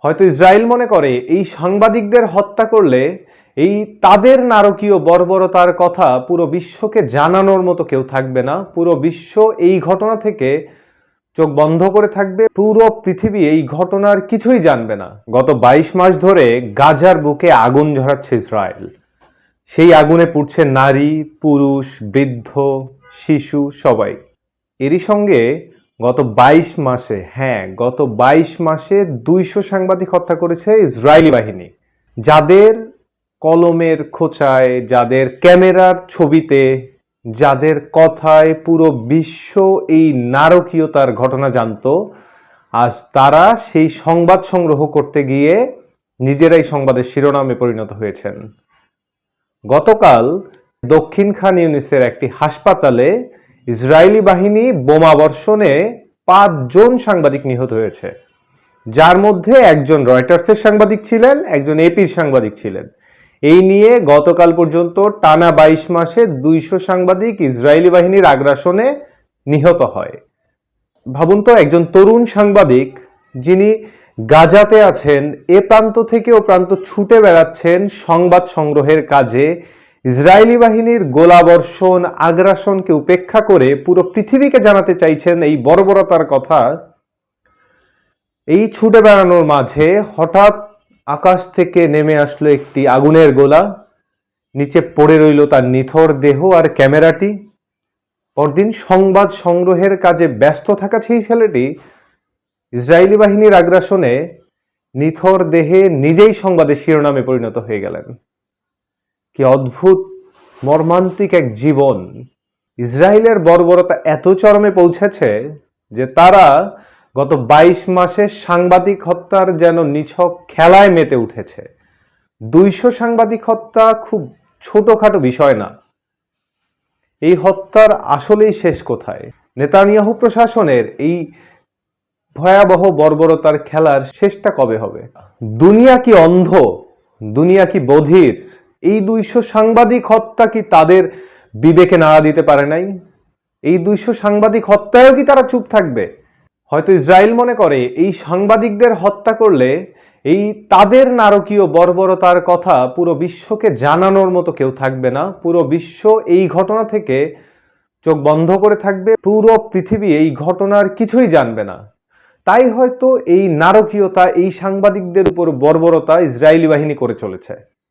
হয়তো ইসরায়েল মনে করে এই সাংবাদিকদের হত্যা করলে এই তাদের নারকীয় বর্বরতার কথা পুরো বিশ্বকে জানানোর মতো কেউ থাকবে না। পুরো বিশ্ব এই ঘটনা থেকে চোখ বন্ধ করে থাকবে। পুরো পৃথিবী এই ঘটনার কিছুই জানবে না। গত 22 মাস ধরে গাজার বুকে আগুন ঝরাচ্ছে ইসরায়েল। সেই আগুনে পুড়ছে নারী, পুরুষ, বৃদ্ধ, শিশু, সবাই। এরই সঙ্গে গত 22 মাসে 200 সাংবাদিক হত্যা করেছে ইসরায়েলি বাহিনী। যাদের কলমের খোঁচায়, যাদের ক্যামেরার ছবিতে, যাদের কথায় পুরো বিশ্ব এই নারকীয়তার ঘটনা জানতো, আজ তারা সেই সংবাদ সংগ্রহ করতে গিয়ে নিজেরাই সংবাদের শিরোনামে পরিণত হয়েছেন। গতকাল দক্ষিণ খান ইউনিসের একটি হাসপাতালে ইসরায়েলি বাহিনী বোমাবর্ষণে 5 জন সাংবাদিক নিহত হয়েছে, যার মধ্যে একজন রয়টার্সের সাংবাদিক ছিলেন, একজন এপির সাংবাদিক ছিলেন। এই নিয়ে গতকাল পর্যন্ত টানা 22 মাসে 200 সাংবাদিক ইসরায়েলি বাহিনীর আগ্রাসনে নিহত হয়। ভাবুন তো, একজন তরুণ সাংবাদিক যিনি গাজাতে আছেন, এ প্রান্ত থেকে ও প্রান্ত ছুটে বেড়াচ্ছেন সংবাদ সংগ্রহের কাজে, ইসরায়েলি বাহিনীর গোলাবর্ষণ, আগ্রাসনকে উপেক্ষা করে পুরো পৃথিবীকে জানাতে চাইছেন এই বর্বরতার কথা। এই ছুটে বেড়ানোর মাঝে হঠাৎ আকাশ থেকে নেমে আসলো একটি আগুনের গোলা, নিচে পড়ে রইল তার নিথর দেহ আর ক্যামেরাটি। পরদিন সংবাদ সংগ্রহের কাজে ব্যস্ত থাকা সেই ছেলেটি ইসরায়েলি বাহিনীর আগ্রাসনে নিথর দেহে নিজেই সংবাদের শিরোনামে পরিণত হয়ে গেলেন। কি অদ্ভুত মর্মান্তিক এক জীবন! ইসরায়েলের বর্বরতা এত চরমে পৌঁছেছে যে তারা গত 22 মাসে সাংবাদিক হত্যার যেন নিছক খেলায় মেতে উঠেছে। 200 সাংবাদিক হত্যা খুব ছোটখাটো বিষয় না। এই হত্যার আসলেই শেষ কোথায়? নেতানিয়াহু প্রশাসনের এই ভয়াবহ বর্বরতার খেলার শেষটা কবে হবে? দুনিয়া কি অন্ধ? দুনিয়া কি বধির? এই 200 সাংবাদিক হত্যা কি তাদের বিবেকে নাড়া দিতে পারে নাই? এই 200 সাংবাদিক হত্যায়ও কি তারা চুপ থাকবে? হয়তো ইসরায়েল মনে করে এই সাংবাদিকদের হত্যা করলে এই তাদের নারকীয় বর্বরতার কথা পুরো বিশ্বকে জানানোর মতো কেউ থাকবে না। পুরো বিশ্ব এই ঘটনা থেকে চোখ বন্ধ করে থাকবে। পুরো পৃথিবী এই ঘটনার কিছুই জানবে না। তাই হয়তো এই নারকীয়তা, এই সাংবাদিকদের উপর বর্বরতা ইসরায়েলি বাহিনী করে চলেছে।